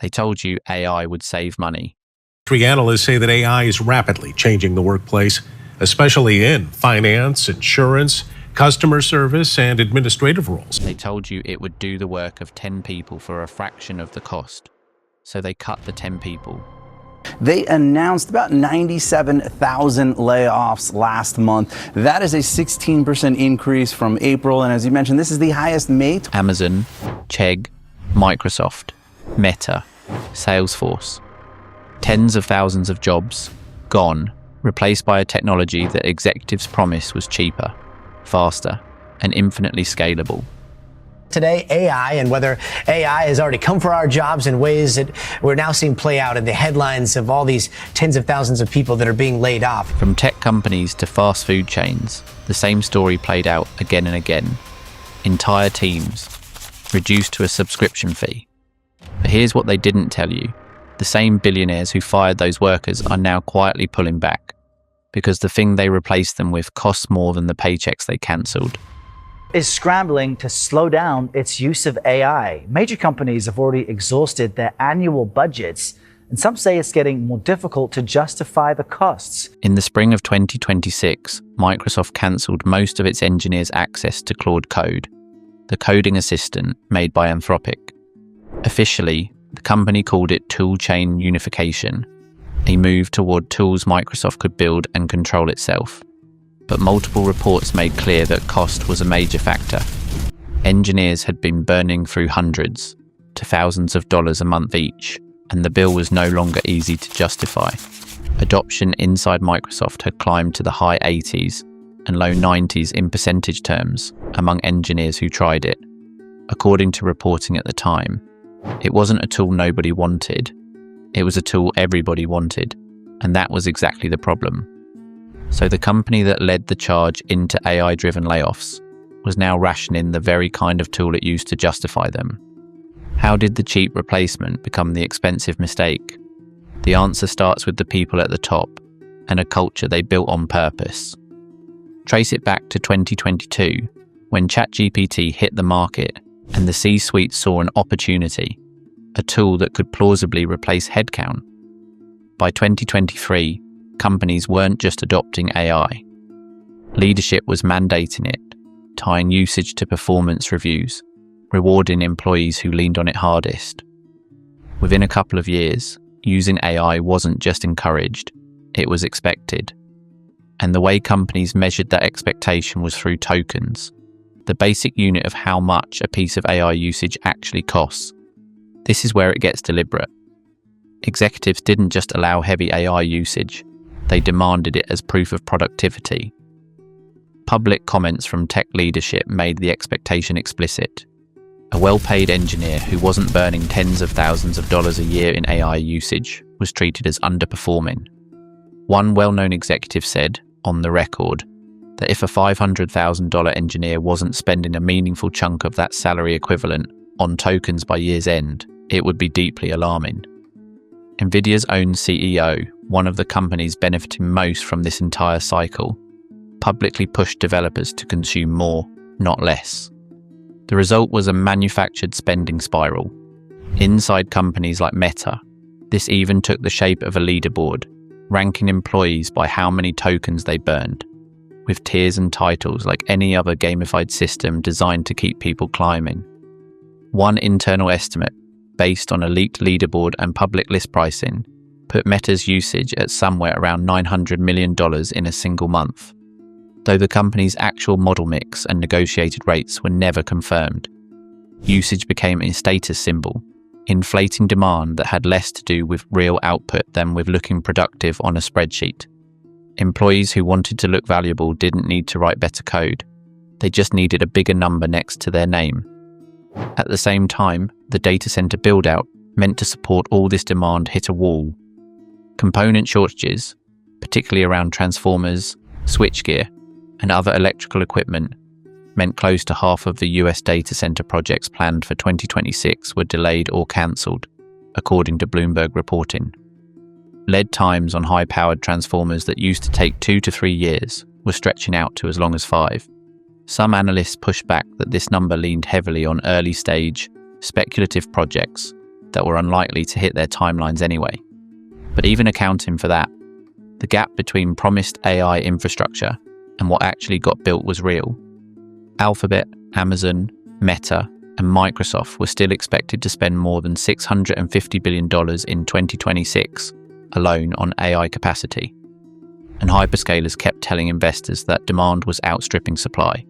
They told you AI would save money. Industry analysts say that AI is rapidly changing the workplace, especially in finance, insurance, customer service, and administrative roles. They told you it would do the work of 10 people for a fraction of the cost. So they cut the 10 people. They announced about 97,000 layoffs last month. That is a 16% increase from April. And as you mentioned, this is the highest May. Amazon, Chegg, Microsoft, Meta, Salesforce. Tens of thousands of jobs gone, replaced by a technology that executives promised was cheaper, faster, and infinitely scalable. Today, AI, and whether AI has already come for our jobs in ways that we're now seeing play out in the headlines of all these tens of thousands of people that are being laid off. From tech companies to fast food chains, the same story played out again and again. Entire teams reduced to a subscription fee. But here's what they didn't tell you. The same billionaires who fired those workers are now quietly pulling back because the thing they replaced them with costs more than the paychecks they cancelled. Is scrambling to slow down its use of AI. Major companies have already exhausted their annual budgets, and some say it's getting more difficult to justify the costs. In the spring of 2026, Microsoft cancelled most of its engineers' access to Claude Code, the coding assistant made by Anthropic. Officially, the company called it tool chain unification, a move toward tools Microsoft could build and control itself. But multiple reports made clear that cost was a major factor. Engineers had been burning through hundreds to thousands of dollars a month each, and the bill was no longer easy to justify. Adoption inside Microsoft had climbed to the high 80s and low 90s in percentage terms among engineers who tried it. According to reporting at the time, it wasn't a tool nobody wanted. It was a tool everybody wanted, and that was exactly the problem. So the company that led the charge into AI-driven layoffs was now rationing the very kind of tool it used to justify them. How did the cheap replacement become the expensive mistake? The answer starts with the people at the top and a culture they built on purpose. Trace it back to 2022, when ChatGPT hit the market and the C-suite saw an opportunity, a tool that could plausibly replace headcount. By 2023, companies weren't just adopting AI. Leadership was mandating it, tying usage to performance reviews, rewarding employees who leaned on it hardest. Within a couple of years, using AI wasn't just encouraged, it was expected. And the way companies measured that expectation was through tokens, the basic unit of how much a piece of AI usage actually costs. This is where it gets deliberate. Executives didn't just allow heavy AI usage, they demanded it as proof of productivity. Public comments from tech leadership made the expectation explicit. A well-paid engineer who wasn't burning tens of thousands of dollars a year in AI usage was treated as underperforming. One well-known executive said, on the record, that if a $500,000 engineer wasn't spending a meaningful chunk of that salary equivalent on tokens by year's end, it would be deeply alarming. Nvidia's own CEO, one of the companies benefiting most from this entire cycle, publicly pushed developers to consume more, not less. The result was a manufactured spending spiral. Inside companies like Meta, this even took the shape of a leaderboard, ranking employees by how many tokens they burned, with tiers and titles like any other gamified system designed to keep people climbing. One internal estimate, based on a leaked leaderboard and public list pricing, put Meta's usage at somewhere around $900 million in a single month. Though the company's actual model mix and negotiated rates were never confirmed, usage became a status symbol, inflating demand that had less to do with real output than with looking productive on a spreadsheet. Employees who wanted to look valuable didn't need to write better code. They just needed a bigger number next to their name. At the same time, the data center build-out meant to support all this demand hit a wall. Component shortages, particularly around transformers, switchgear, and other electrical equipment, meant close to half of the US data center projects planned for 2026 were delayed or cancelled, according to Bloomberg reporting. Lead times on high-powered transformers that used to take 2 to 3 years were stretching out to as long as 5. Some analysts pushed back that this number leaned heavily on early-stage, speculative projects, that were unlikely to hit their timelines anyway. But even accounting for that, the gap between promised AI infrastructure and what actually got built was real. Alphabet, Amazon, Meta, and Microsoft were still expected to spend more than $650 billion in 2026 alone on AI capacity. And hyperscalers kept telling investors that demand was outstripping supply,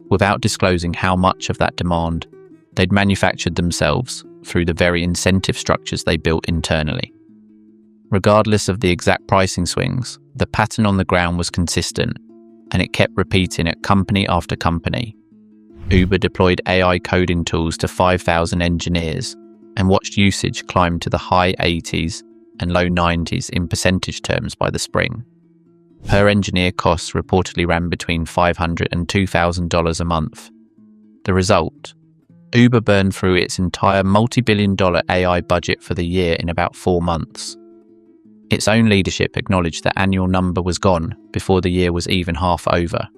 without disclosing how much of that demand they'd manufactured themselves through the very incentive structures they built internally. Regardless of the exact pricing swings, the pattern on the ground was consistent, and it kept repeating at company after company. Uber deployed AI coding tools to 5,000 engineers and watched usage climb to the high 80s and low 90s in percentage terms by the spring. Per engineer costs reportedly ran between $500 and $2,000 a month. The result? Uber burned through its entire multi-billion-dollar AI budget for the year in about 4 months. Its own leadership acknowledged the annual number was gone before the year was even half over.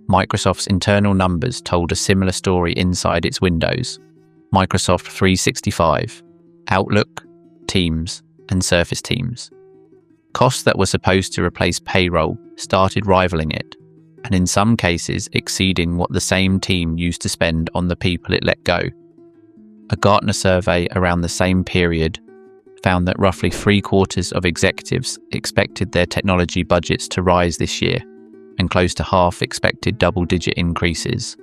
Microsoft's internal numbers told a similar story inside its windows. Microsoft 365, Outlook, Teams, and Surface Teams. Costs that were supposed to replace payroll started rivaling it, and in some cases exceeding what the same team used to spend on the people it let go. A Gartner survey around the same period found that roughly 3/4 of executives expected their technology budgets to rise this year, and close to half expected double-digit increases.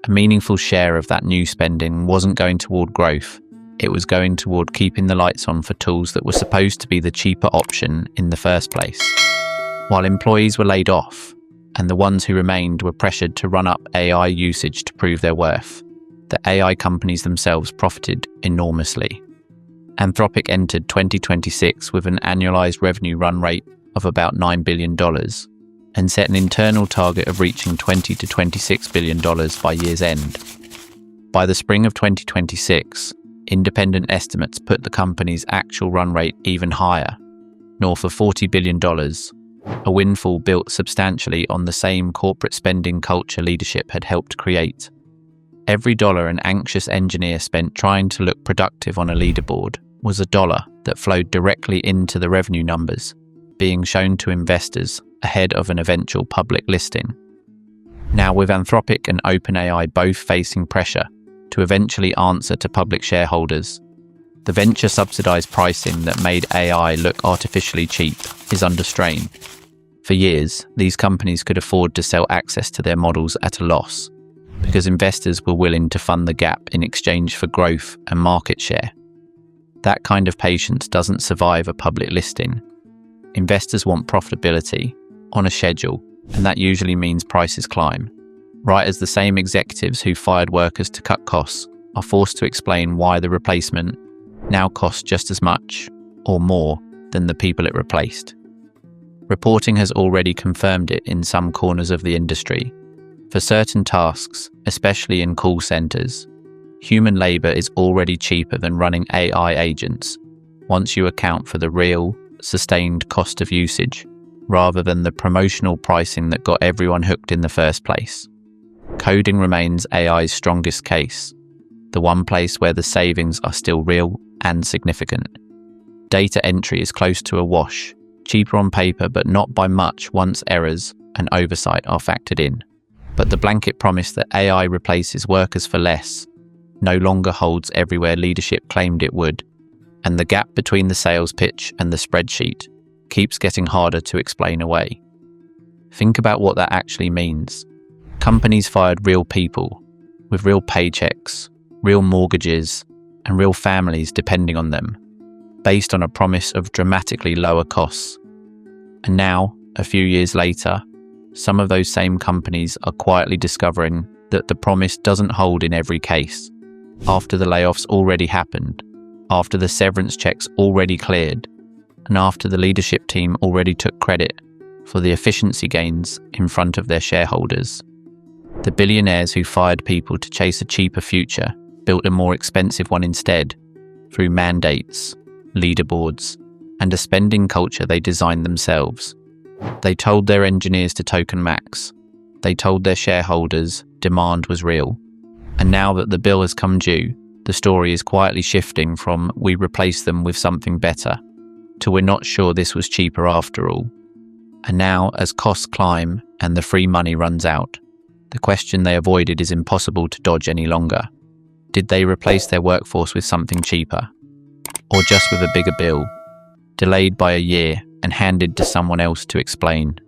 A meaningful share of that new spending wasn't going toward growth, it was going toward keeping the lights on for tools that were supposed to be the cheaper option in the first place. While employees were laid off, and the ones who remained were pressured to run up AI usage to prove their worth, the AI companies themselves profited enormously. Anthropic entered 2026 with an annualized revenue run rate of about $9 billion, and set an internal target of reaching $20 to $26 billion by year's end. By the spring of 2026, independent estimates put the company's actual run rate even higher, north of $40 billion, a windfall built substantially on the same corporate spending culture leadership had helped create. Every dollar an anxious engineer spent trying to look productive on a leaderboard was a dollar that flowed directly into the revenue numbers, being shown to investors ahead of an eventual public listing. Now, with Anthropic and OpenAI both facing pressure to eventually answer to public shareholders, the venture-subsidized pricing that made AI look artificially cheap is under strain. For years, these companies could afford to sell access to their models at a loss, because investors were willing to fund the gap in exchange for growth and market share. That kind of patience doesn't survive a public listing. Investors want profitability, on a schedule, and that usually means prices climb, right as the same executives who fired workers to cut costs are forced to explain why the replacement now costs just as much, or more, than the people it replaced. Reporting has already confirmed it in some corners of the industry. For certain tasks, especially in call centers, human labor is already cheaper than running AI agents, once you account for the real, sustained cost of usage, rather than the promotional pricing that got everyone hooked in the first place. Coding remains AI's strongest case, the one place where the savings are still real and significant. Data entry is close to a wash, cheaper on paper but not by much once errors and oversight are factored in. But the blanket promise that AI replaces workers for less no longer holds everywhere leadership claimed it would, and the gap between the sales pitch and the spreadsheet keeps getting harder to explain away. Think about what that actually means. Companies fired real people, with real paychecks, real mortgages, and real families depending on them, based on a promise of dramatically lower costs. And now, a few years later, some of those same companies are quietly discovering that the promise doesn't hold in every case, after the layoffs already happened, after the severance checks already cleared, and after the leadership team already took credit for the efficiency gains in front of their shareholders. The billionaires who fired people to chase a cheaper future built a more expensive one instead, through mandates, leaderboards, and a spending culture they designed themselves. They told their engineers to token max. They told their shareholders demand was real. And now that the bill has come due, The story is quietly shifting from "we replaced them with something better" to "we're not sure this was cheaper after all." And now, as costs climb and the free money runs out, the question they avoided is impossible to dodge any longer. Did they replace their workforce with something cheaper? Or just with a bigger bill, delayed by a year and handed to someone else to explain?